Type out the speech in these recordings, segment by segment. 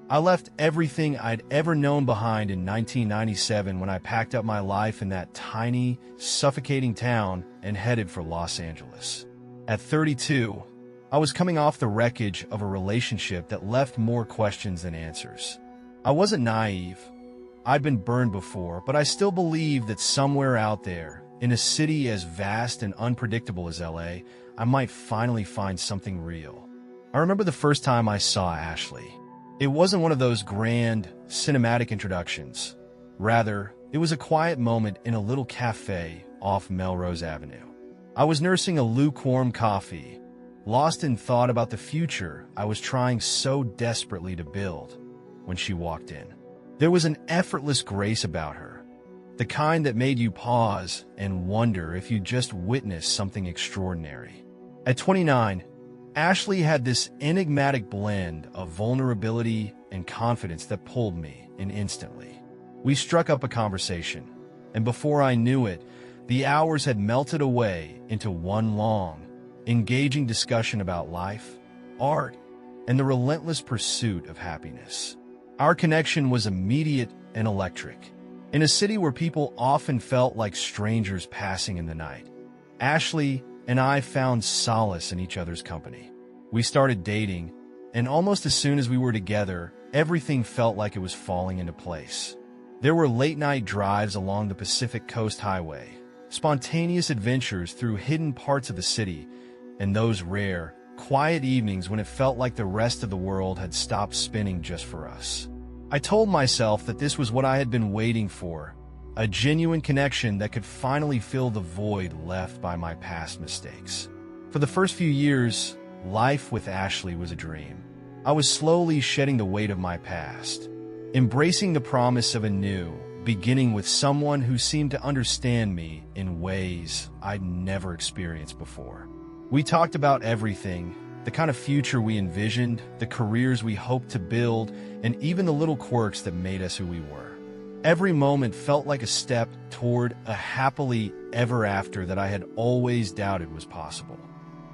I left everything I'd ever known behind in 1997 when I packed up my life in that tiny, suffocating town and headed for Los Angeles. At 32, I was coming off the wreckage of a relationship that left more questions than answers. I wasn't naive. I'd been burned before, but I still believed that somewhere out there, in a city as vast and unpredictable as LA, I might finally find something real. I remember the first time I saw Ashley. It wasn't one of those grand, cinematic introductions. Rather, it was a quiet moment in a little cafe off Melrose Avenue. I was nursing a lukewarm coffee, lost in thought about the future I was trying so desperately to build, when she walked in. There was an effortless grace about her, the kind that made you pause and wonder if you just witnessed something extraordinary. At 29, Ashley had this enigmatic blend of vulnerability and confidence that pulled me in instantly. We struck up a conversation, and before I knew it, the hours had melted away into one long, engaging discussion about life, art, and the relentless pursuit of happiness. Our connection was immediate and electric. In a city where people often felt like strangers passing in the night, Ashley and I found solace in each other's company. We started dating, and almost as soon as we were together, everything felt like it was falling into place. There were late-night drives along the Pacific Coast Highway, spontaneous adventures through hidden parts of the city, and those rare, quiet evenings when it felt like the rest of the world had stopped spinning just for us. I told myself that this was what I had been waiting for, a genuine connection that could finally fill the void left by my past mistakes. For the first few years, life with Ashley was a dream. I was slowly shedding the weight of my past, embracing the promise of a new beginning with someone who seemed to understand me in ways I'd never experienced before. We talked about everything, the kind of future we envisioned, the careers we hoped to build, and even the little quirks that made us who we were. Every moment felt like a step toward a happily ever after that I had always doubted was possible.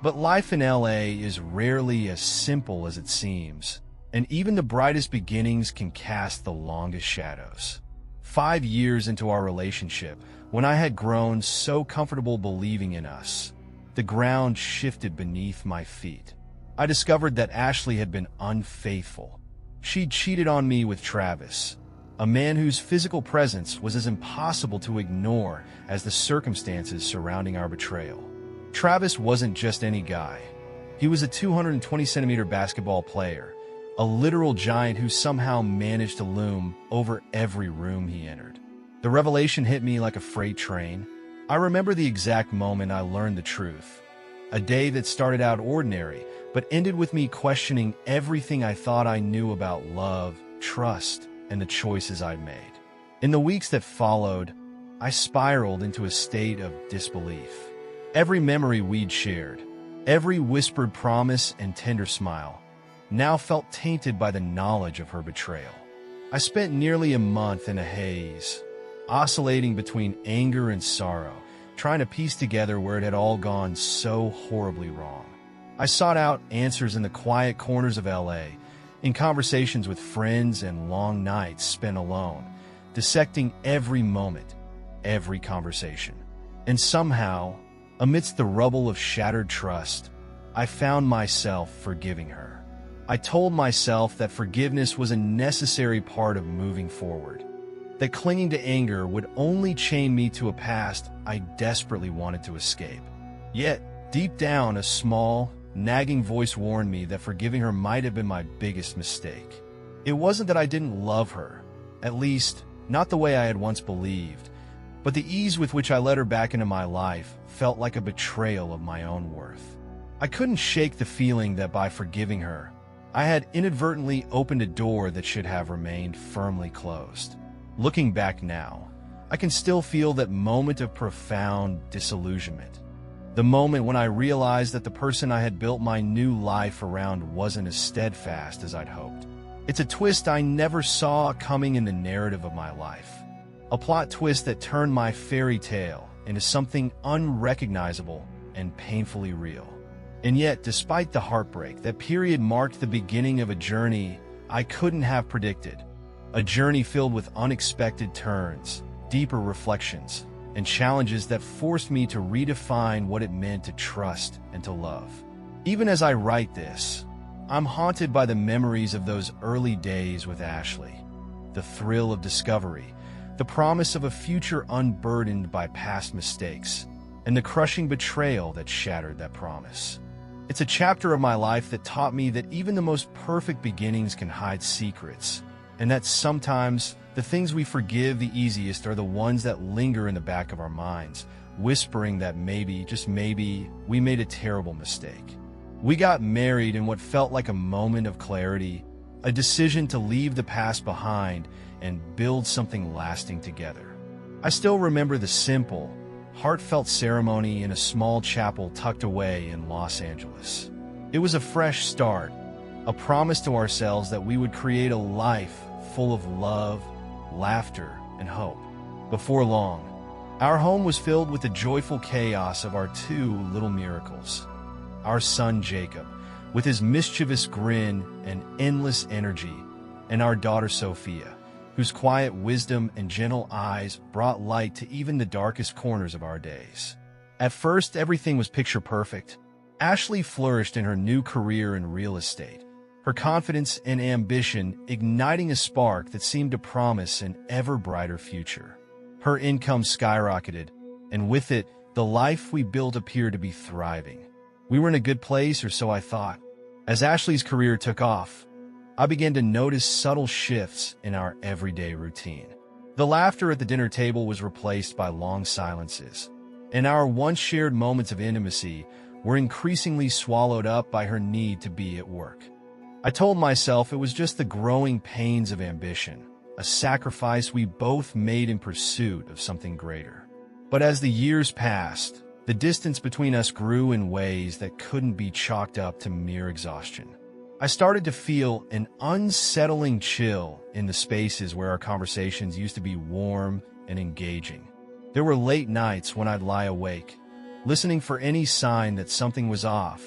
But life in LA is rarely as simple as it seems, and even the brightest beginnings can cast the longest shadows. 5 years into our relationship, when I had grown so comfortable believing in us, the ground shifted beneath my feet. I discovered that Ashley had been unfaithful. She'd cheated on me with Travis, a man whose physical presence was as impossible to ignore as the circumstances surrounding our betrayal. Travis wasn't just any guy. He was a 220-centimeter basketball player, a literal giant who somehow managed to loom over every room he entered. The revelation hit me like a freight train. I remember the exact moment I learned the truth. A day that started out ordinary, but ended with me questioning everything I thought I knew about love, trust, and the choices I'd made. In the weeks that followed, I spiraled into a state of disbelief. Every memory we'd shared, every whispered promise and tender smile, now felt tainted by the knowledge of her betrayal. I spent nearly a month in a haze, oscillating between anger and sorrow, trying to piece together where it had all gone so horribly wrong. I sought out answers in the quiet corners of LA, in conversations with friends and long nights spent alone, dissecting every moment, every conversation. And somehow, amidst the rubble of shattered trust, I found myself forgiving her. I told myself that forgiveness was a necessary part of moving forward, that clinging to anger would only chain me to a past I desperately wanted to escape. Yet, deep down, a small, nagging voice warned me that forgiving her might have been my biggest mistake. It wasn't that I didn't love her, at least, not the way I had once believed, but the ease with which I let her back into my life felt like a betrayal of my own worth. I couldn't shake the feeling that by forgiving her, I had inadvertently opened a door that should have remained firmly closed. Looking back now, I can still feel that moment of profound disillusionment. The moment when I realized that the person I had built my new life around wasn't as steadfast as I'd hoped. It's a twist I never saw coming in the narrative of my life. A plot twist that turned my fairy tale into something unrecognizable and painfully real. And yet, despite the heartbreak, that period marked the beginning of a journey I couldn't have predicted. A journey filled with unexpected turns, deeper reflections, and challenges that forced me to redefine what it meant to trust and to love. Even as I write this, I'm haunted by the memories of those early days with Ashley. The thrill of discovery, the promise of a future unburdened by past mistakes, and the crushing betrayal that shattered that promise. It's a chapter of my life that taught me that even the most perfect beginnings can hide secrets, and that sometimes the things we forgive the easiest are the ones that linger in the back of our minds, whispering that maybe, just maybe, we made a terrible mistake. We got married in what felt like a moment of clarity, a decision to leave the past behind and build something lasting together. I still remember the simple, heartfelt ceremony in a small chapel tucked away in Los Angeles. It was a fresh start, a promise to ourselves that we would create a life full of love, laughter, and hope. Before long, our home was filled with the joyful chaos of our two little miracles. Our son Jacob, with his mischievous grin and endless energy, and our daughter Sophia, whose quiet wisdom and gentle eyes brought light to even the darkest corners of our days. At first, everything was picture perfect. Ashley flourished in her new career in real estate, her confidence and ambition igniting a spark that seemed to promise an ever brighter future. Her income skyrocketed, and with it, the life we built appeared to be thriving. We were in a good place, or so I thought. As Ashley's career took off, I began to notice subtle shifts in our everyday routine. The laughter at the dinner table was replaced by long silences, and our once shared moments of intimacy were increasingly swallowed up by her need to be at work. I told myself it was just the growing pains of ambition, a sacrifice we both made in pursuit of something greater. But as the years passed, the distance between us grew in ways that couldn't be chalked up to mere exhaustion. I started to feel an unsettling chill in the spaces where our conversations used to be warm and engaging. There were late nights when I'd lie awake, listening for any sign that something was off,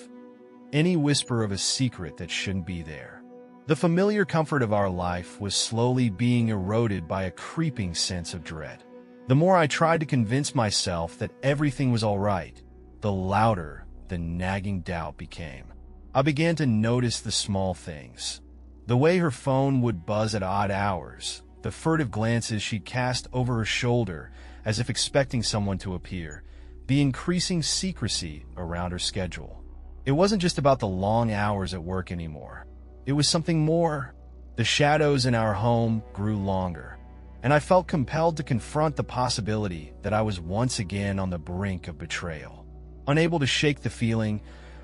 any whisper of a secret that shouldn't be there. The familiar comfort of our life was slowly being eroded by a creeping sense of dread. The more I tried to convince myself that everything was all right, the louder the nagging doubt became. I began to notice the small things. The way her phone would buzz at odd hours, the furtive glances she'd cast over her shoulder as if expecting someone to appear, the increasing secrecy around her schedule. It wasn't just about the long hours at work anymore. It was something more. The shadows in our home grew longer, and I felt compelled to confront the possibility that I was once again on the brink of betrayal. Unable to shake the feeling,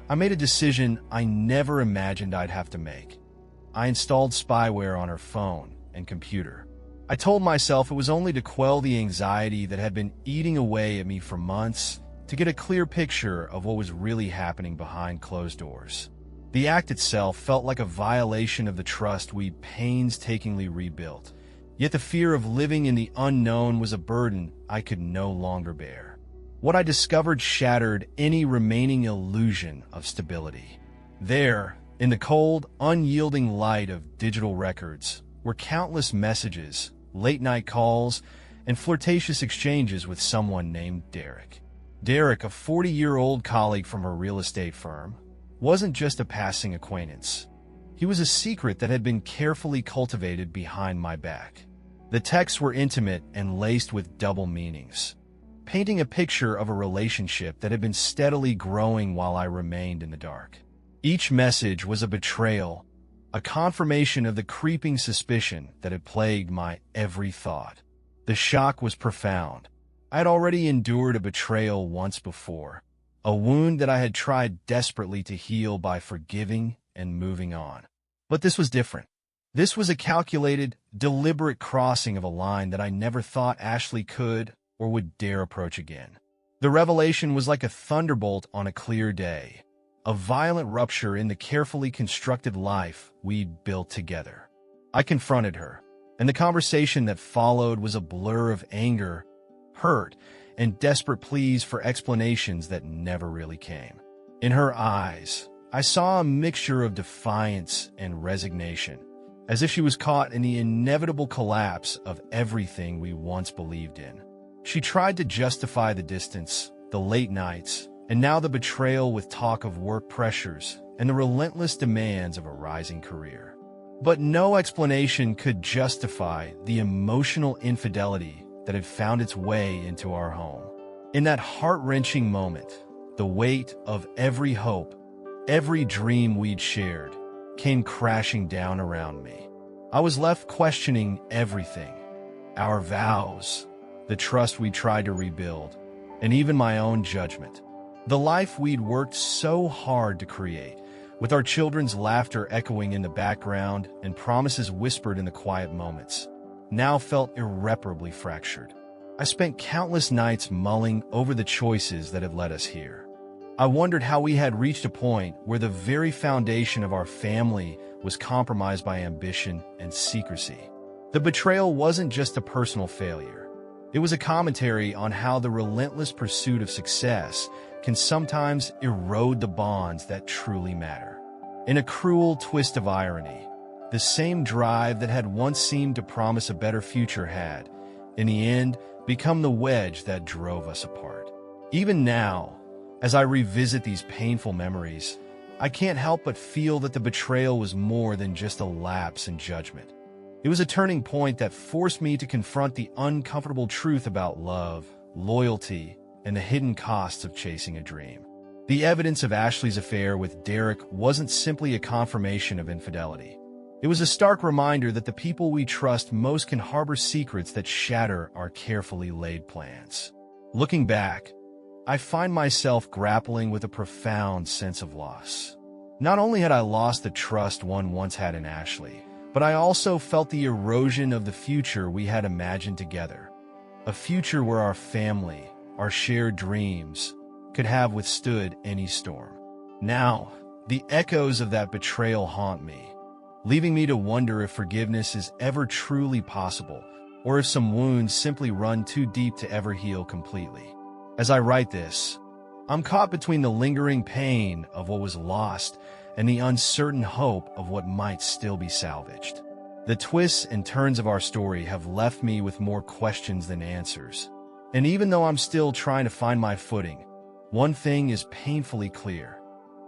I made a decision I never imagined I'd have to make. I installed spyware on her phone and computer. I told myself it was only to quell the anxiety that had been eating away at me for months, to get a clear picture of what was really happening behind closed doors. The act itself felt like a violation of the trust we painstakingly rebuilt, yet the fear of living in the unknown was a burden I could no longer bear. What I discovered shattered any remaining illusion of stability. There, in the cold, unyielding light of digital records, were countless messages, late-night calls, and flirtatious exchanges with someone named Derek. Derek, a 40-year-old colleague from her real estate firm, wasn't just a passing acquaintance. He was a secret that had been carefully cultivated behind my back. The texts were intimate and laced with double meanings, painting a picture of a relationship that had been steadily growing while I remained in the dark. Each message was a betrayal, a confirmation of the creeping suspicion that had plagued my every thought. The shock was profound. I had already endured a betrayal once before, a wound that I had tried desperately to heal by forgiving and moving on. But this was different. This was a calculated, deliberate crossing of a line that I never thought Ashley could or would dare approach again. The revelation was like a thunderbolt on a clear day, a violent rupture in the carefully constructed life we'd built together. I confronted her, and the conversation that followed was a blur of anger, hurt, and desperate pleas for explanations that never really came. In her eyes, I saw a mixture of defiance and resignation, as if she was caught in the inevitable collapse of everything we once believed in. She tried to justify the distance, the late nights, and now the betrayal with talk of work pressures and the relentless demands of a rising career. But no explanation could justify the emotional infidelity that had found its way into our home. In that heart-wrenching moment, the weight of every hope, every dream we'd shared, came crashing down around me. I was left questioning everything: our vows, the trust we tried to rebuild, and even my own judgment. The life we'd worked so hard to create, with our children's laughter echoing in the background and promises whispered in the quiet moments, now felt irreparably fractured. I spent countless nights mulling over the choices that had led us here. I wondered how we had reached a point where the very foundation of our family was compromised by ambition and secrecy. The betrayal wasn't just a personal failure. It was a commentary on how the relentless pursuit of success can sometimes erode the bonds that truly matter. In a cruel twist of irony, the same drive that had once seemed to promise a better future had, in the end, become the wedge that drove us apart. Even now, as I revisit these painful memories, I can't help but feel that the betrayal was more than just a lapse in judgment. It was a turning point that forced me to confront the uncomfortable truth about love, loyalty, and the hidden costs of chasing a dream. The evidence of Ashley's affair with Derek wasn't simply a confirmation of infidelity. It was a stark reminder that the people we trust most can harbor secrets that shatter our carefully laid plans. Looking back, I find myself grappling with a profound sense of loss. Not only had I lost the trust one once had in Ashley, but I also felt the erosion of the future we had imagined together. A future where our family, our shared dreams, could have withstood any storm. Now, the echoes of that betrayal haunt me, leaving me to wonder if forgiveness is ever truly possible, or if some wounds simply run too deep to ever heal completely. As I write this, I'm caught between the lingering pain of what was lost and the uncertain hope of what might still be salvaged. The twists and turns of our story have left me with more questions than answers. And even though I'm still trying to find my footing, one thing is painfully clear.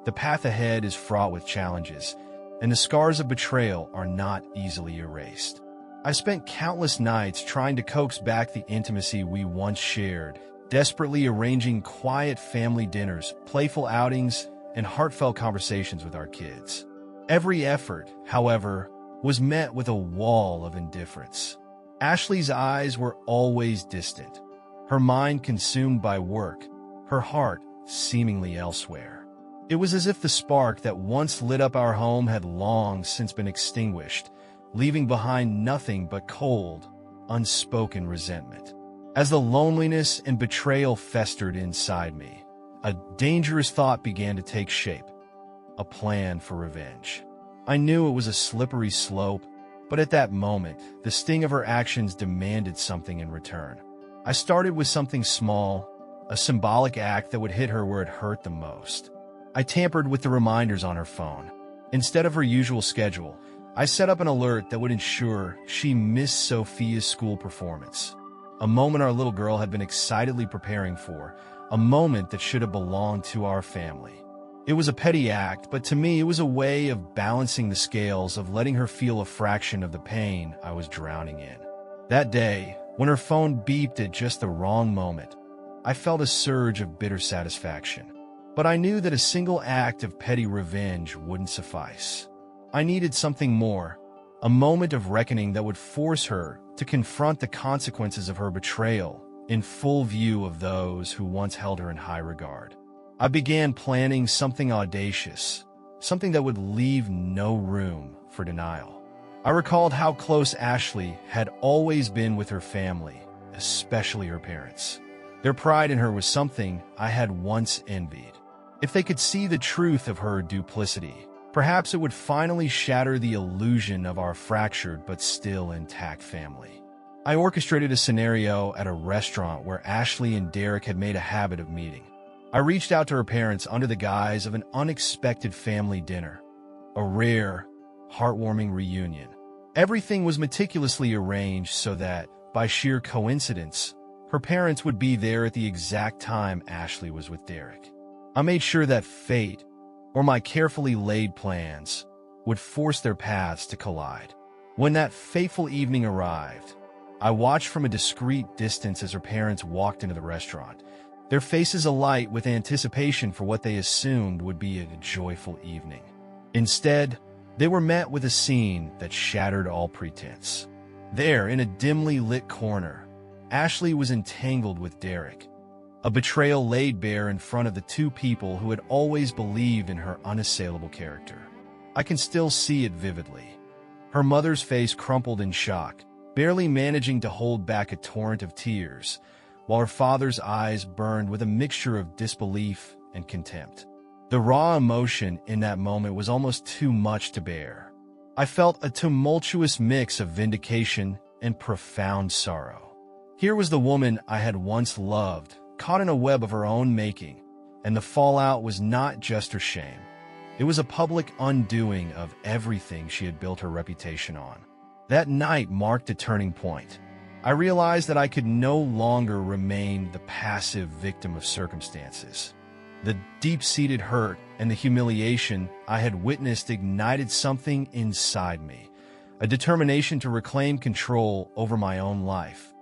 The path ahead is fraught with challenges, and the scars of betrayal are not easily erased. I spent countless nights trying to coax back the intimacy we once shared, desperately arranging quiet family dinners, playful outings, and heartfelt conversations with our kids. Every effort, however, was met with a wall of indifference. Ashley's eyes were always distant, her mind consumed by work, her heart seemingly elsewhere. It was as if the spark that once lit up our home had long since been extinguished, leaving behind nothing but cold, unspoken resentment. As the loneliness and betrayal festered inside me, a dangerous thought began to take shape: a plan for revenge. I knew it was a slippery slope, but at that moment, the sting of her actions demanded something in return. I started with something small, a symbolic act that would hit her where it hurt the most. I tampered with the reminders on her phone. Instead of her usual schedule, I set up an alert that would ensure she missed Sophia's school performance. A moment our little girl had been excitedly preparing for, a moment that should have belonged to our family. It was a petty act, but to me it was a way of balancing the scales, of letting her feel a fraction of the pain I was drowning in. That day, when her phone beeped at just the wrong moment, I felt a surge of bitter satisfaction. But I knew that a single act of petty revenge wouldn't suffice. I needed something more, a moment of reckoning that would force her to confront the consequences of her betrayal in full view of those who once held her in high regard. I began planning something audacious, something that would leave no room for denial. I recalled how close Ashley had always been with her family, especially her parents. Their pride in her was something I had once envied. If they could see the truth of her duplicity, perhaps it would finally shatter the illusion of our fractured but still intact family. I orchestrated a scenario at a restaurant where Ashley and Derek had made a habit of meeting. I reached out to her parents under the guise of an unexpected family dinner, a rare, heartwarming reunion. Everything was meticulously arranged so that, by sheer coincidence, her parents would be there at the exact time Ashley was with Derek. I made sure that fate, or my carefully laid plans, would force their paths to collide. When that fateful evening arrived, I watched from a discreet distance as her parents walked into the restaurant, their faces alight with anticipation for what they assumed would be a joyful evening. Instead, they were met with a scene that shattered all pretense. There, in a dimly lit corner, Ashley was entangled with Derek, a betrayal laid bare in front of the two people who had always believed in her unassailable character. I can still see it vividly. Her mother's face crumpled in shock, barely managing to hold back a torrent of tears, while her father's eyes burned with a mixture of disbelief and contempt. The raw emotion in that moment was almost too much to bear. I felt a tumultuous mix of vindication and profound sorrow. Here was the woman I had once loved, caught in a web of her own making, and the fallout was not just her shame. It was a public undoing of everything she had built her reputation on. That night marked a turning point. I realized that I could no longer remain the passive victim of circumstances. The deep-seated hurt and the humiliation I had witnessed ignited something inside me, a determination to reclaim control over my own life,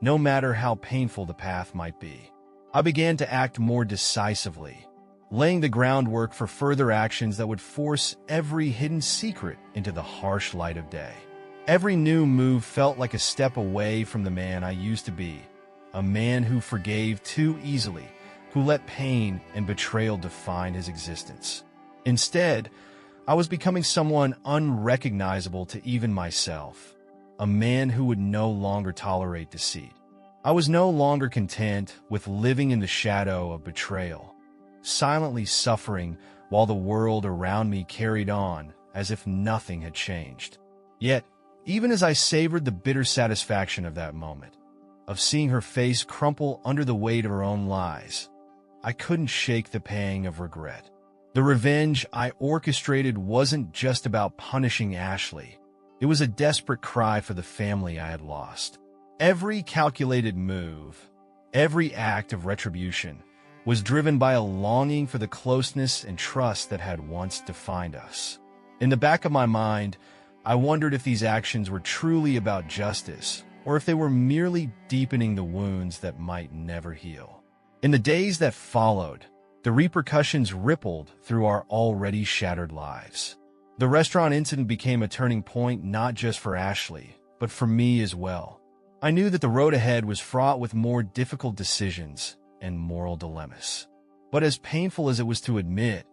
no matter how painful the path might be. I began to act more decisively, laying the groundwork for further actions that would force every hidden secret into the harsh light of day. Every new move felt like a step away from the man I used to be, a man who forgave too easily, who let pain and betrayal define his existence. Instead, I was becoming someone unrecognizable to even myself, a man who would no longer tolerate deceit. I was no longer content with living in the shadow of betrayal, silently suffering while the world around me carried on as if nothing had changed. Yet, even as I savored the bitter satisfaction of that moment, of seeing her face crumple under the weight of her own lies, I couldn't shake the pang of regret. The revenge I orchestrated wasn't just about punishing Ashley. It was a desperate cry for the family I had lost. Every calculated move, every act of retribution, was driven by a longing for the closeness and trust that had once defined us. In the back of my mind, I wondered if these actions were truly about justice, or if they were merely deepening the wounds that might never heal. In the days that followed, the repercussions rippled through our already shattered lives. The restaurant incident became a turning point not just for Ashley, but for me as well. I knew that the road ahead was fraught with more difficult decisions and moral dilemmas. But as painful as it was to admit,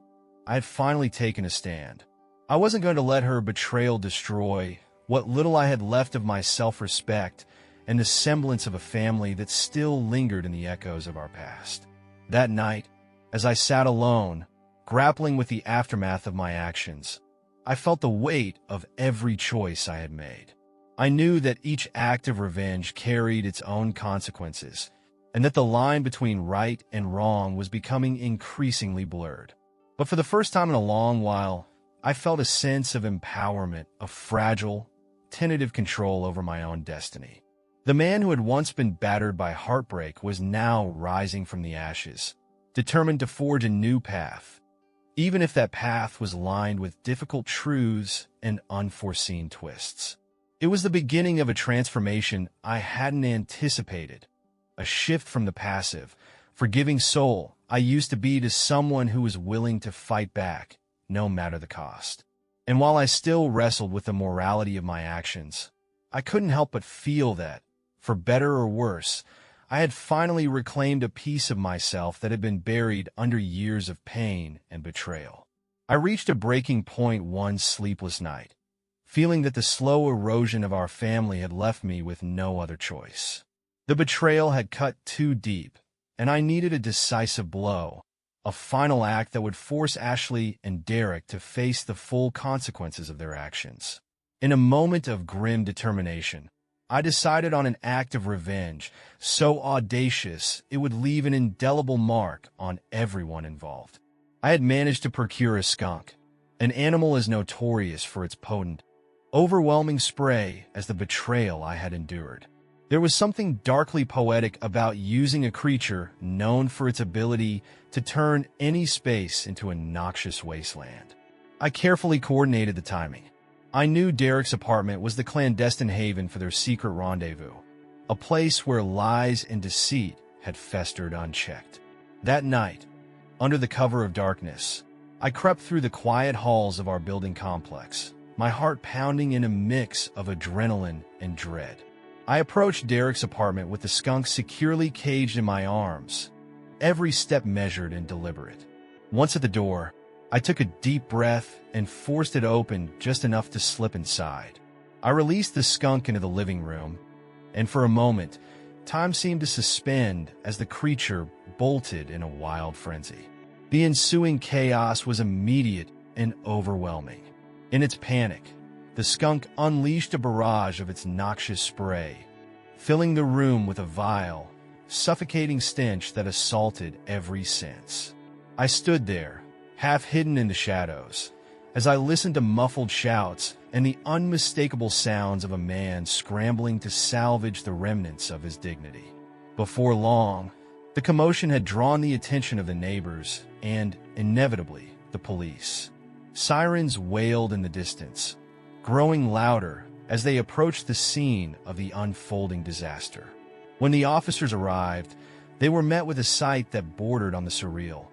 I had finally taken a stand. I wasn't going to let her betrayal destroy what little I had left of my self-respect and the semblance of a family that still lingered in the echoes of our past. That night, as I sat alone, grappling with the aftermath of my actions, I felt the weight of every choice I had made. I knew that each act of revenge carried its own consequences, and that the line between right and wrong was becoming increasingly blurred. But for the first time in a long while, I felt a sense of empowerment, of fragile, tentative control over my own destiny. The man who had once been battered by heartbreak was now rising from the ashes, determined to forge a new path, even if that path was lined with difficult truths and unforeseen twists. It was the beginning of a transformation I hadn't anticipated, a shift from the passive, forgiving soul I used to be to someone who was willing to fight back, no matter the cost. And while I still wrestled with the morality of my actions, I couldn't help but feel that, for better or worse, I had finally reclaimed a piece of myself that had been buried under years of pain and betrayal. I reached a breaking point one sleepless night, feeling that the slow erosion of our family had left me with no other choice. The betrayal had cut too deep, and I needed a decisive blow, a final act that would force Ashley and Derek to face the full consequences of their actions. In a moment of grim determination, I decided on an act of revenge so audacious it would leave an indelible mark on everyone involved. I had managed to procure a skunk, an animal as notorious for its potent, overwhelming spray as the betrayal I had endured. There was something darkly poetic about using a creature known for its ability to turn any space into a noxious wasteland. I carefully coordinated the timing. I knew Derek's apartment was the clandestine haven for their secret rendezvous, a place where lies and deceit had festered unchecked. That night, under the cover of darkness, I crept through the quiet halls of our building complex, my heart pounding in a mix of adrenaline and dread. I approached Derek's apartment with the skunk securely caged in my arms, every step measured and deliberate. Once at the door, I took a deep breath and forced it open just enough to slip inside. I released the skunk into the living room, and for a moment, time seemed to suspend as the creature bolted in a wild frenzy. The ensuing chaos was immediate and overwhelming. In its panic, the skunk unleashed a barrage of its noxious spray, filling the room with a vile, suffocating stench that assaulted every sense. I stood there, half hidden in the shadows, as I listened to muffled shouts and the unmistakable sounds of a man scrambling to salvage the remnants of his dignity. Before long, the commotion had drawn the attention of the neighbors and, inevitably, the police. Sirens wailed in the distance, growing louder as they approached the scene of the unfolding disaster. When the officers arrived, they were met with a sight that bordered on the surreal.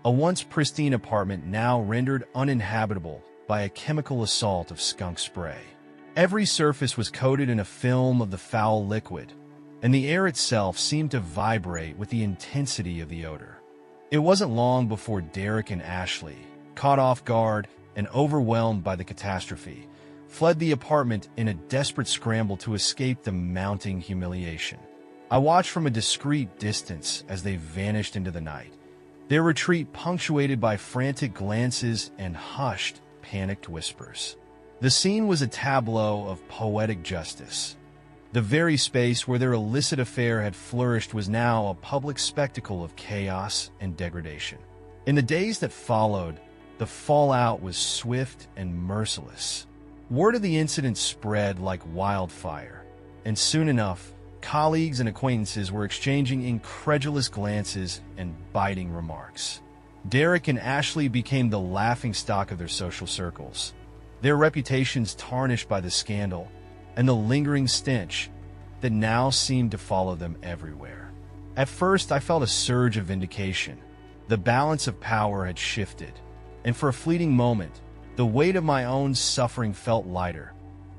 A once pristine apartment now rendered uninhabitable by a chemical assault of skunk spray. Every surface was coated in a film of the foul liquid, and the air itself seemed to vibrate with the intensity of the odor. It wasn't long before Derek and Ashley, caught off guard and overwhelmed by the catastrophe, fled the apartment in a desperate scramble to escape the mounting humiliation. I watched from a discreet distance as they vanished into the night, their retreat punctuated by frantic glances and hushed, panicked whispers. The scene was a tableau of poetic justice. The very space where their illicit affair had flourished was now a public spectacle of chaos and degradation. In the days that followed, the fallout was swift and merciless. Word of the incident spread like wildfire, and soon enough, colleagues and acquaintances were exchanging incredulous glances and biting remarks. Derek and Ashley became the laughingstock of their social circles, their reputations tarnished by the scandal and the lingering stench that now seemed to follow them everywhere. At first, I felt a surge of vindication. The balance of power had shifted, and for a fleeting moment, the weight of my own suffering felt lighter,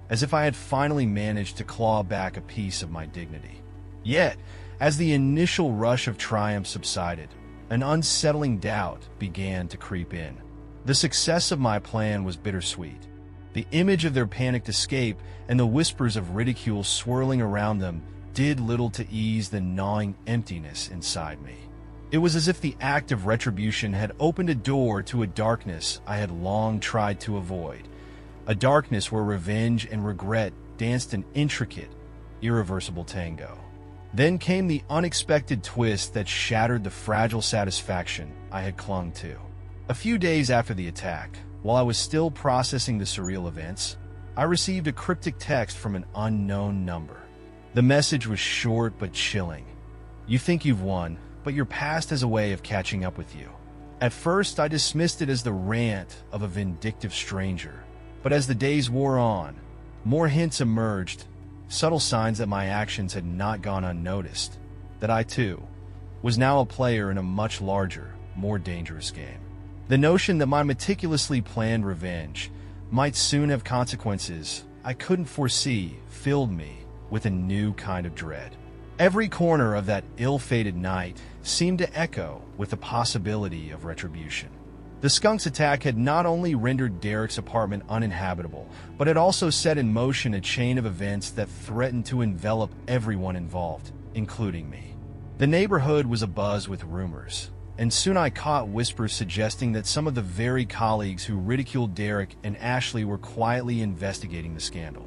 as if I had finally managed to claw back a piece of my dignity. Yet, as the initial rush of triumph subsided, an unsettling doubt began to creep in. The success of my plan was bittersweet. The image of their panicked escape and the whispers of ridicule swirling around them did little to ease the gnawing emptiness inside me. It was as if the act of retribution had opened a door to a darkness I had long tried to avoid, a darkness where revenge and regret danced an intricate, irreversible tango. Then came the unexpected twist that shattered the fragile satisfaction I had clung to. A few days after the attack, while I was still processing the surreal events, I received a cryptic text from an unknown number. The message was short but chilling. "You think you've won, but your past has a way of catching up with you." At first, I dismissed it as the rant of a vindictive stranger. But as the days wore on, more hints emerged, subtle signs that my actions had not gone unnoticed, that I, too, was now a player in a much larger, more dangerous game. The notion that my meticulously planned revenge might soon have consequences I couldn't foresee filled me with a new kind of dread. Every corner of that ill-fated night seemed to echo with the possibility of retribution. The skunk's attack had not only rendered Derek's apartment uninhabitable, but had also set in motion a chain of events that threatened to envelop everyone involved, including me. The neighborhood was abuzz with rumors, and soon I caught whispers suggesting that some of the very colleagues who ridiculed Derek and Ashley were quietly investigating the scandal.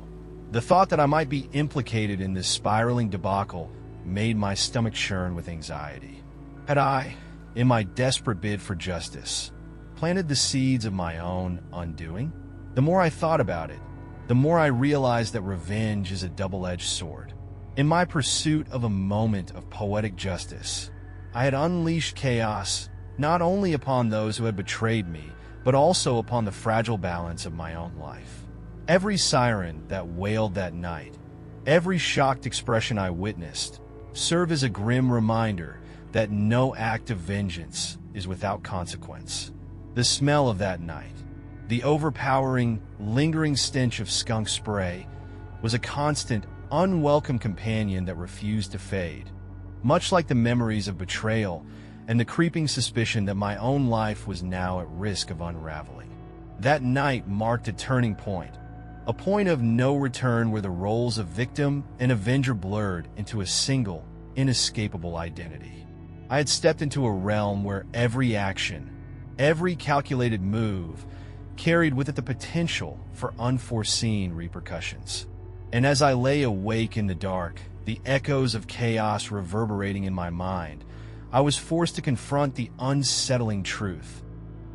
The thought that I might be implicated in this spiraling debacle made my stomach churn with anxiety. Had I, in my desperate bid for justice, planted the seeds of my own undoing? The more I thought about it, the more I realized that revenge is a double-edged sword. In my pursuit of a moment of poetic justice, I had unleashed chaos not only upon those who had betrayed me, but also upon the fragile balance of my own life. Every siren that wailed that night, every shocked expression I witnessed, served as a grim reminder that no act of vengeance is without consequence. The smell of that night, the overpowering, lingering stench of skunk spray, was a constant, unwelcome companion that refused to fade, much like the memories of betrayal and the creeping suspicion that my own life was now at risk of unraveling. That night marked a turning point, a point of no return where the roles of victim and avenger blurred into a single, inescapable identity. I had stepped into a realm where every action, every calculated move, carried with it the potential for unforeseen repercussions. And as I lay awake in the dark, the echoes of chaos reverberating in my mind, I was forced to confront the unsettling truth.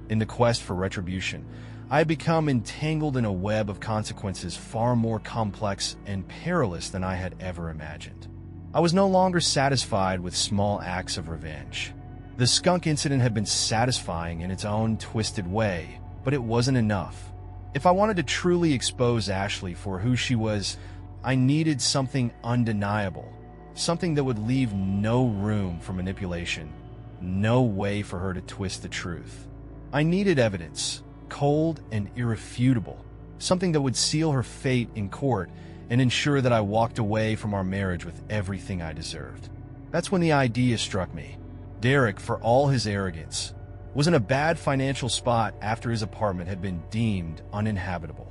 In the quest for retribution, I had become entangled in a web of consequences far more complex and perilous than I had ever imagined. I was no longer satisfied with small acts of revenge. The skunk incident had been satisfying in its own twisted way, but it wasn't enough. If I wanted to truly expose Ashley for who she was, I needed something undeniable, something that would leave no room for manipulation, no way for her to twist the truth. I needed evidence, cold and irrefutable, something that would seal her fate in court and ensure that I walked away from our marriage with everything I deserved. That's when the idea struck me. Derek, for all his arrogance, was in a bad financial spot after his apartment had been deemed uninhabitable.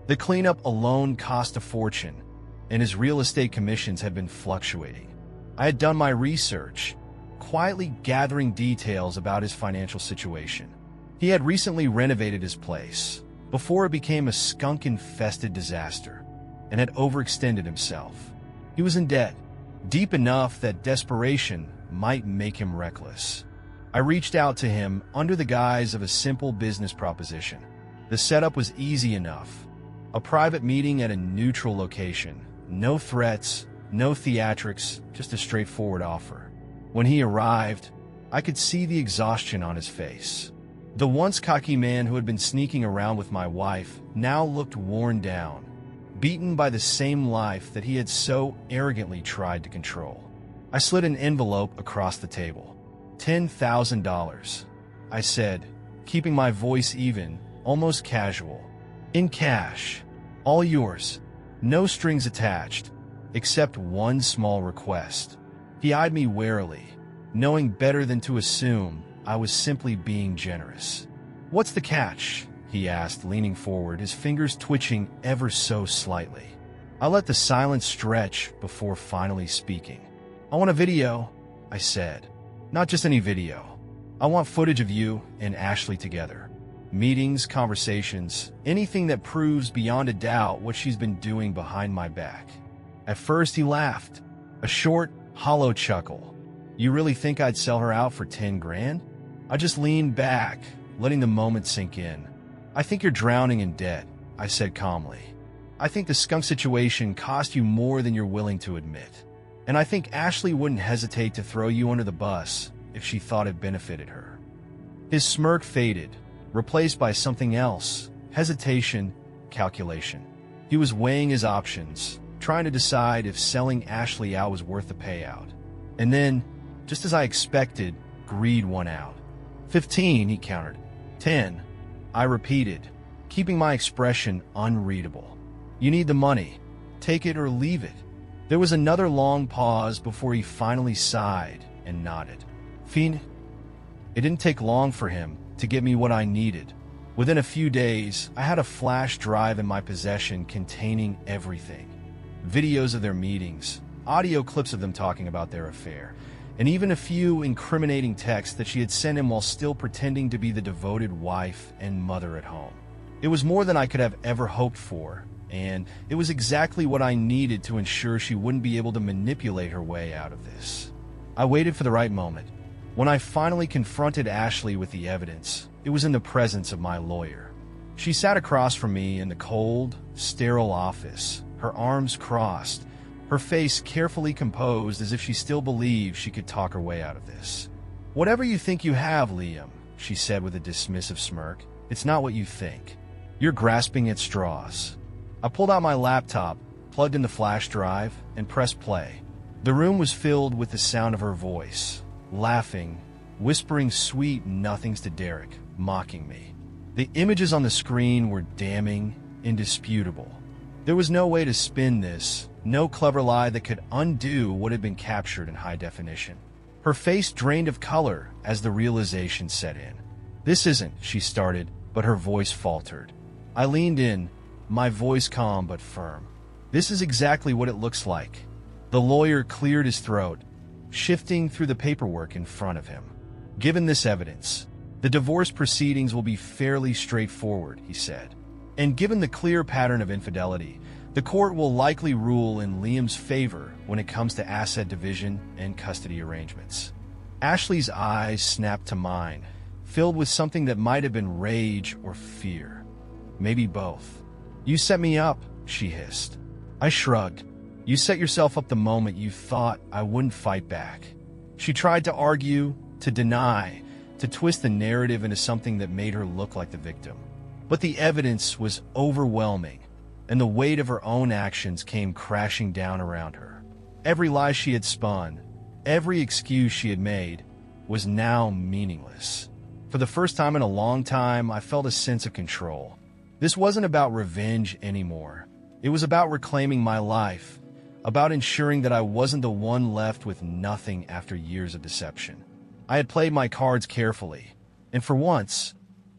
The cleanup alone cost a fortune, and his real estate commissions had been fluctuating. I had done my research, quietly gathering details about his financial situation. He had recently renovated his place before it became a skunk-infested disaster, and had overextended himself. He was in debt, deep enough that desperation might make him reckless. I reached out to him under the guise of a simple business proposition. The setup was easy enough. A private meeting at a neutral location. No threats, no theatrics, just a straightforward offer. When he arrived, I could see the exhaustion on his face. The once cocky man who had been sneaking around with my wife now looked worn down, beaten by the same life that he had so arrogantly tried to control. I slid an envelope across the table. $10,000, I said, keeping my voice even, almost casual. In cash. All yours. No strings attached, except one small request. He eyed me warily, knowing better than to assume I was simply being generous. What's the catch? He asked, leaning forward, his fingers twitching ever so slightly. I let the silence stretch before finally speaking. I want a video, I said. Not just any video. I want footage of you and Ashley together. Meetings, conversations, anything that proves beyond a doubt what she's been doing behind my back. At first he laughed, a short, hollow chuckle. You really think I'd sell her out for 10 grand? I just leaned back, letting the moment sink in. I think you're drowning in debt, I said calmly. I think the skunk situation cost you more than you're willing to admit. And I think Ashley wouldn't hesitate to throw you under the bus if she thought it benefited her. His smirk faded, replaced by something else, hesitation, calculation. He was weighing his options, trying to decide if selling Ashley out was worth the payout. And then, just as I expected, greed won out. 15, he countered. 10, I repeated, keeping my expression unreadable. You need the money. Take it or leave it. There was another long pause before he finally sighed and nodded. Fiend. It didn't take long for him to get me what I needed. Within a few days, I had a flash drive in my possession containing everything. Videos of their meetings, audio clips of them talking about their affair, and even a few incriminating texts that she had sent him while still pretending to be the devoted wife and mother at home. It was more than I could have ever hoped for, and it was exactly what I needed to ensure she wouldn't be able to manipulate her way out of this. I waited for the right moment. When I finally confronted Ashley with the evidence, it was in the presence of my lawyer. She sat across from me in the cold, sterile office, her arms crossed, her face carefully composed as if she still believed she could talk her way out of this. "Whatever you think you have, Liam," she said with a dismissive smirk, "it's not what you think. You're grasping at straws." I pulled out my laptop, plugged in the flash drive, and pressed play. The room was filled with the sound of her voice, laughing, whispering sweet nothings to Derek, mocking me. The images on the screen were damning, indisputable. There was no way to spin this, no clever lie that could undo what had been captured in high definition. Her face drained of color as the realization set in. "This isn't," she started, but her voice faltered. I leaned in, my voice calm but firm. "This is exactly what it looks like." The lawyer cleared his throat, shifting through the paperwork in front of him. "Given this evidence, the divorce proceedings will be fairly straightforward," he said. "And given the clear pattern of infidelity, the court will likely rule in Liam's favor when it comes to asset division and custody arrangements." Ashley's eyes snapped to mine, filled with something that might have been rage or fear. Maybe both. "You set me up," she hissed. I shrugged. "You set yourself up the moment you thought I wouldn't fight back." She tried to argue, to deny, to twist the narrative into something that made her look like the victim. But the evidence was overwhelming, and the weight of her own actions came crashing down around her. Every lie she had spun, every excuse she had made, was now meaningless. For the first time in a long time, I felt a sense of control. This wasn't about revenge anymore. It was about reclaiming my life, about ensuring that I wasn't the one left with nothing after years of deception. I had played my cards carefully, and for once,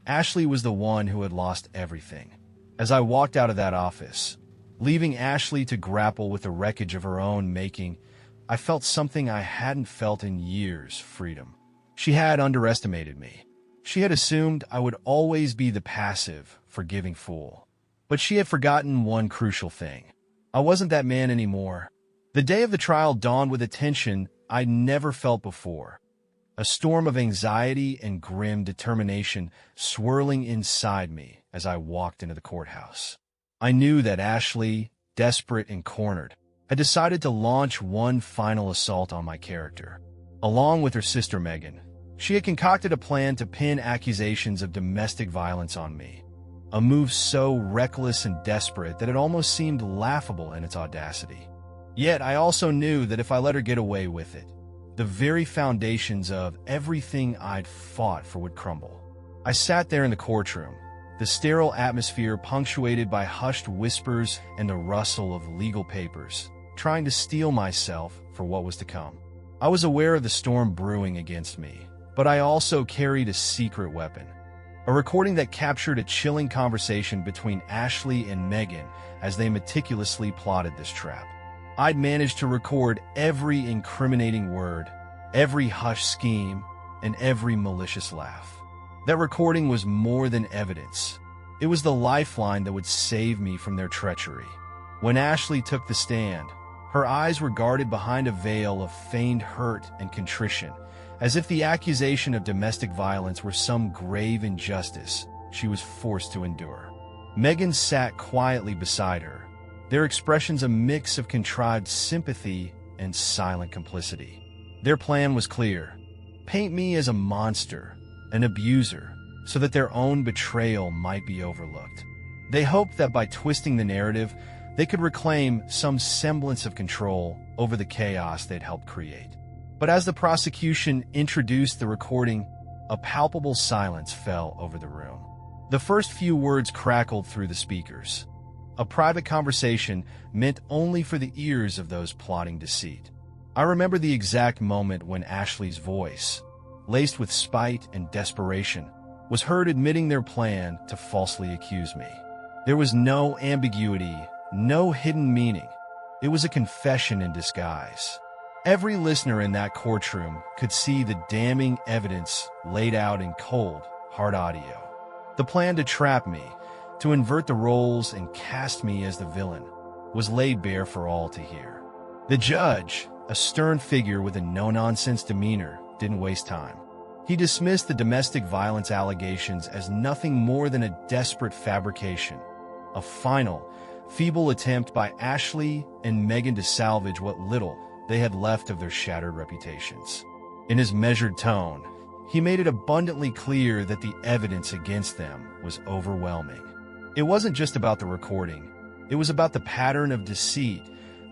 Ashley was the one who had lost everything. As I walked out of that office, leaving Ashley to grapple with the wreckage of her own making, I felt something I hadn't felt in years: freedom. She had underestimated me. She had assumed I would always be the passive, forgiving fool. But she had forgotten one crucial thing. I wasn't that man anymore. The day of the trial dawned with a tension I'd never felt before. A storm of anxiety and grim determination swirling inside me as I walked into the courthouse. I knew that Ashley, desperate and cornered, had decided to launch one final assault on my character. Along with her sister Megan, she had concocted a plan to pin accusations of domestic violence on me. A move so reckless and desperate that it almost seemed laughable in its audacity. Yet I also knew that if I let her get away with it, the very foundations of everything I'd fought for would crumble. I sat there in the courtroom, the sterile atmosphere punctuated by hushed whispers and the rustle of legal papers, trying to steel myself for what was to come. I was aware of the storm brewing against me, but I also carried a secret weapon. A recording that captured a chilling conversation between Ashley and Megan as they meticulously plotted this trap. I'd managed to record every incriminating word, every hush scheme, and every malicious laugh. That recording was more than evidence. It was the lifeline that would save me from their treachery. When Ashley took the stand, her eyes were guarded behind a veil of feigned hurt and contrition, as if the accusation of domestic violence were some grave injustice she was forced to endure. Megan sat quietly beside her, their expressions a mix of contrived sympathy and silent complicity. Their plan was clear: paint me as a monster, an abuser, so that their own betrayal might be overlooked. They hoped that by twisting the narrative, they could reclaim some semblance of control over the chaos they'd helped create. But as the prosecution introduced the recording, a palpable silence fell over the room. The first few words crackled through the speakers. A private conversation meant only for the ears of those plotting deceit. I remember the exact moment when Ashley's voice, laced with spite and desperation, was heard admitting their plan to falsely accuse me. There was no ambiguity, no hidden meaning. It was a confession in disguise. Every listener in that courtroom could see the damning evidence laid out in cold, hard audio. The plan to trap me, to invert the roles and cast me as the villain, was laid bare for all to hear. The judge, a stern figure with a no-nonsense demeanor, didn't waste time. He dismissed the domestic violence allegations as nothing more than a desperate fabrication, a final, feeble attempt by Ashley and Megan to salvage what little they had left of their shattered reputations. In his measured tone, he made it abundantly clear that the evidence against them was overwhelming. It wasn't just about the recording. It was about the pattern of deceit,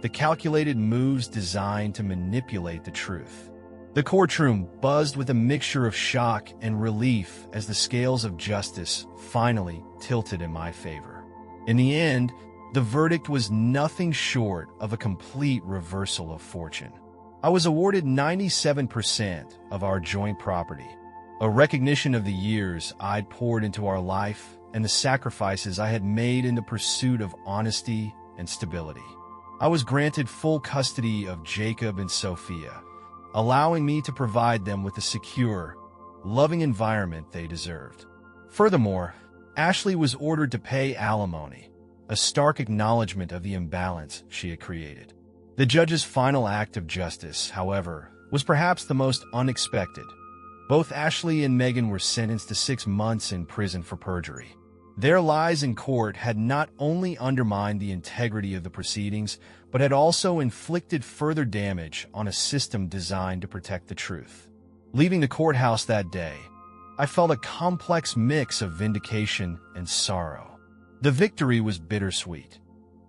the calculated moves designed to manipulate the truth. The courtroom buzzed with a mixture of shock and relief as the scales of justice finally tilted in my favor. In the end, the verdict was nothing short of a complete reversal of fortune. I was awarded 97% of our joint property, a recognition of the years I'd poured into our life and the sacrifices I had made in the pursuit of honesty and stability. I was granted full custody of Jacob and Sophia, allowing me to provide them with the secure, loving environment they deserved. Furthermore, Ashley was ordered to pay alimony, a stark acknowledgement of the imbalance she had created. The judge's final act of justice, however, was perhaps the most unexpected. Both Ashley and Megan were sentenced to 6 months in prison for perjury. Their lies in court had not only undermined the integrity of the proceedings, but had also inflicted further damage on a system designed to protect the truth. Leaving the courthouse that day, I felt a complex mix of vindication and sorrow. The victory was bittersweet.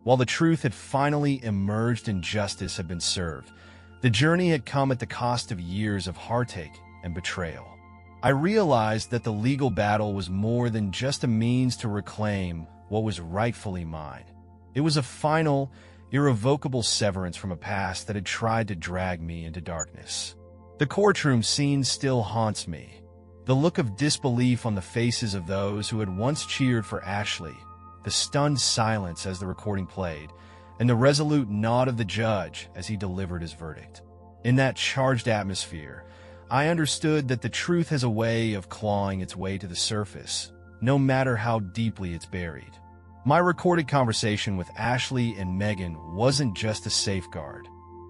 While the truth had finally emerged and justice had been served, the journey had come at the cost of years of heartache and betrayal. I realized that the legal battle was more than just a means to reclaim what was rightfully mine. It was a final, irrevocable severance from a past that had tried to drag me into darkness. The courtroom scene still haunts me. The look of disbelief on the faces of those who had once cheered for Ashley, the stunned silence as the recording played, and the resolute nod of the judge as he delivered his verdict. In that charged atmosphere, I understood that the truth has a way of clawing its way to the surface, no matter how deeply it's buried. My recorded conversation with Ashley and Megan wasn't just a safeguard.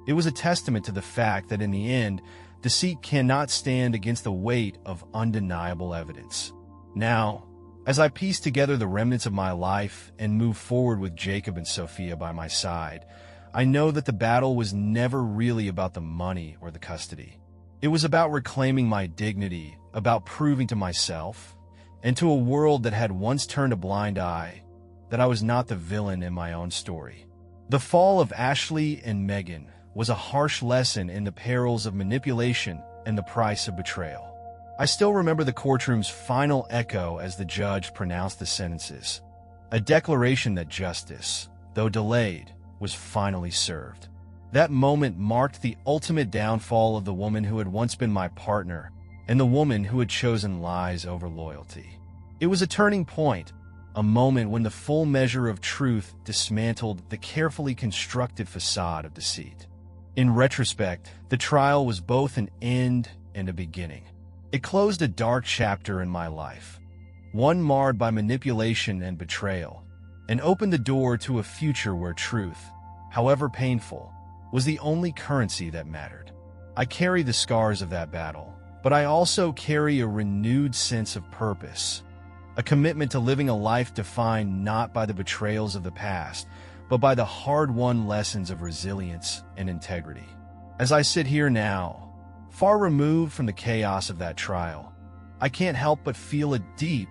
It was a testament to the fact that in the end, deceit cannot stand against the weight of undeniable evidence. Now, as I piece together the remnants of my life and move forward with Jacob and Sophia by my side, I know that the battle was never really about the money or the custody. It was about reclaiming my dignity, about proving to myself, and to a world that had once turned a blind eye, that I was not the villain in my own story. The fall of Ashley and Megan was a harsh lesson in the perils of manipulation and the price of betrayal. I still remember the courtroom's final echo as the judge pronounced the sentences, a declaration that justice, though delayed, was finally served. That moment marked the ultimate downfall of the woman who had once been my partner and the woman who had chosen lies over loyalty. It was a turning point, a moment when the full measure of truth dismantled the carefully constructed facade of deceit. In retrospect, the trial was both an end and a beginning. It closed a dark chapter in my life, one marred by manipulation and betrayal, and opened the door to a future where truth, however painful, was the only currency that mattered. I carry the scars of that battle, but I also carry a renewed sense of purpose, a commitment to living a life defined not by the betrayals of the past, but by the hard-won lessons of resilience and integrity. As I sit here now, far removed from the chaos of that trial, I can't help but feel a deep,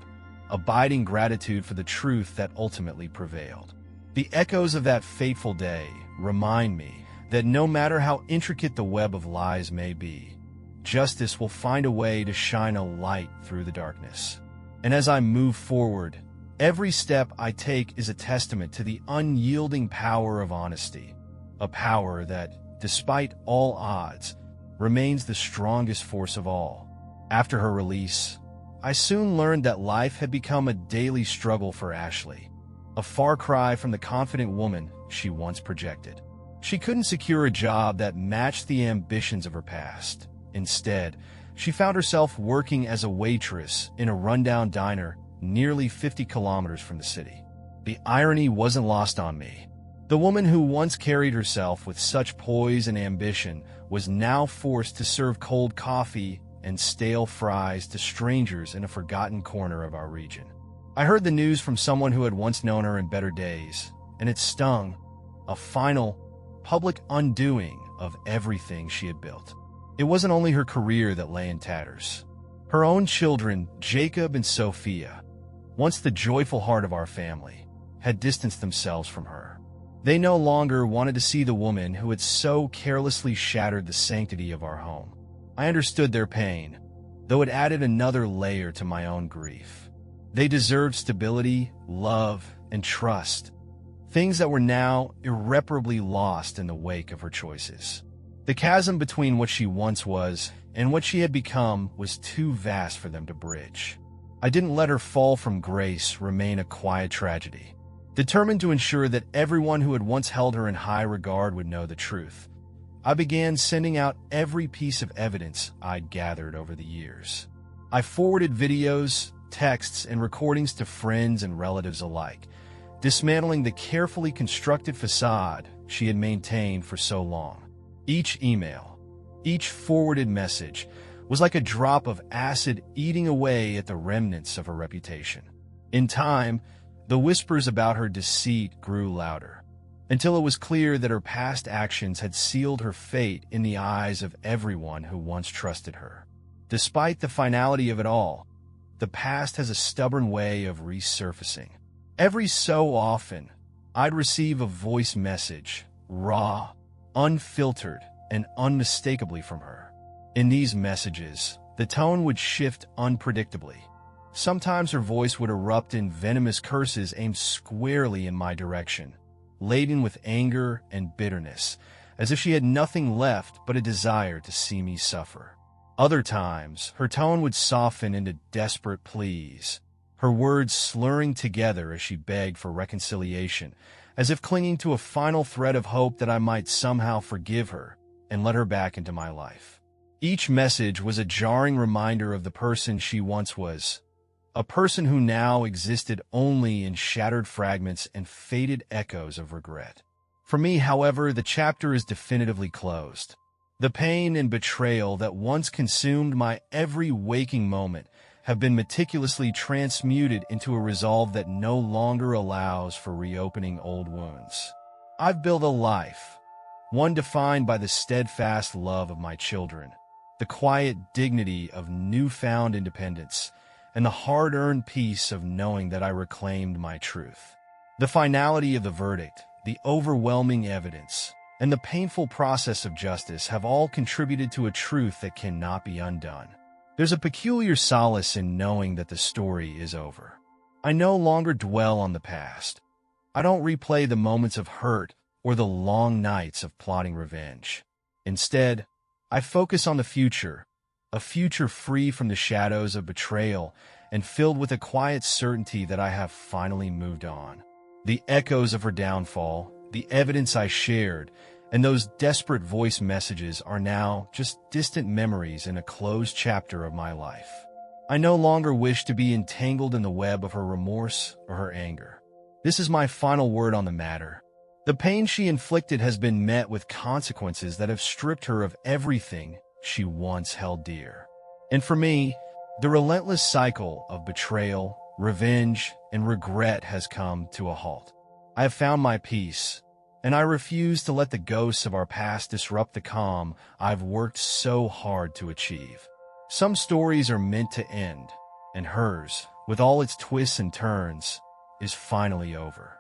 abiding gratitude for the truth that ultimately prevailed. The echoes of that fateful day remind me that no matter how intricate the web of lies may be, justice will find a way to shine a light through the darkness. And as I move forward, every step I take is a testament to the unyielding power of honesty, a power that, despite all odds, remains the strongest force of all. After her release, I soon learned that life had become a daily struggle for Ashley, a far cry from the confident woman she once projected. She couldn't secure a job that matched the ambitions of her past. Instead, she found herself working as a waitress in a rundown diner nearly 50 kilometers from the city. The irony wasn't lost on me. The woman who once carried herself with such poise and ambition was now forced to serve cold coffee and stale fries to strangers in a forgotten corner of our region. I heard the news from someone who had once known her in better days, and it stung, a final, public undoing of everything she had built. It wasn't only her career that lay in tatters. Her own children, Jacob and Sophia, once the joyful heart of our family, had distanced themselves from her. They no longer wanted to see the woman who had so carelessly shattered the sanctity of our home. I understood their pain, though it added another layer to my own grief. They deserved stability, love, and trust, things that were now irreparably lost in the wake of her choices. The chasm between what she once was and what she had become was too vast for them to bridge. I didn't let her fall from grace remain a quiet tragedy. Determined to ensure that everyone who had once held her in high regard would know the truth, I began sending out every piece of evidence I'd gathered over the years. I forwarded videos, texts, and recordings to friends and relatives alike, dismantling the carefully constructed facade she had maintained for so long. Each email, each forwarded message, was like a drop of acid eating away at the remnants of her reputation. In time, the whispers about her deceit grew louder, until it was clear that her past actions had sealed her fate in the eyes of everyone who once trusted her. Despite the finality of it all, the past has a stubborn way of resurfacing. Every so often, I'd receive a voice message, raw, unfiltered, and unmistakably from her. In these messages, the tone would shift unpredictably. Sometimes her voice would erupt in venomous curses aimed squarely in my direction, laden with anger and bitterness, as if she had nothing left but a desire to see me suffer. Other times, her tone would soften into desperate pleas, her words slurring together as she begged for reconciliation, as if clinging to a final thread of hope that I might somehow forgive her and let her back into my life. Each message was a jarring reminder of the person she once was, a person who now existed only in shattered fragments and faded echoes of regret. For me, however, the chapter is definitively closed. The pain and betrayal that once consumed my every waking moment have been meticulously transmuted into a resolve that no longer allows for reopening old wounds. I've built a life, one defined by the steadfast love of my children, the quiet dignity of newfound independence, and the hard-earned peace of knowing that I reclaimed my truth. The finality of the verdict, the overwhelming evidence, and the painful process of justice have all contributed to a truth that cannot be undone. There's a peculiar solace in knowing that the story is over. I no longer dwell on the past. I don't replay the moments of hurt or the long nights of plotting revenge. Instead, I focus on the future, a future free from the shadows of betrayal and filled with a quiet certainty that I have finally moved on. The echoes of her downfall, the evidence I shared, and those desperate voice messages are now just distant memories in a closed chapter of my life. I no longer wish to be entangled in the web of her remorse or her anger. This is my final word on the matter. The pain she inflicted has been met with consequences that have stripped her of everything she once held dear. And for me, the relentless cycle of betrayal, revenge, and regret has come to a halt. I have found my peace, and I refuse to let the ghosts of our past disrupt the calm I've worked so hard to achieve. Some stories are meant to end, and hers, with all its twists and turns, is finally over.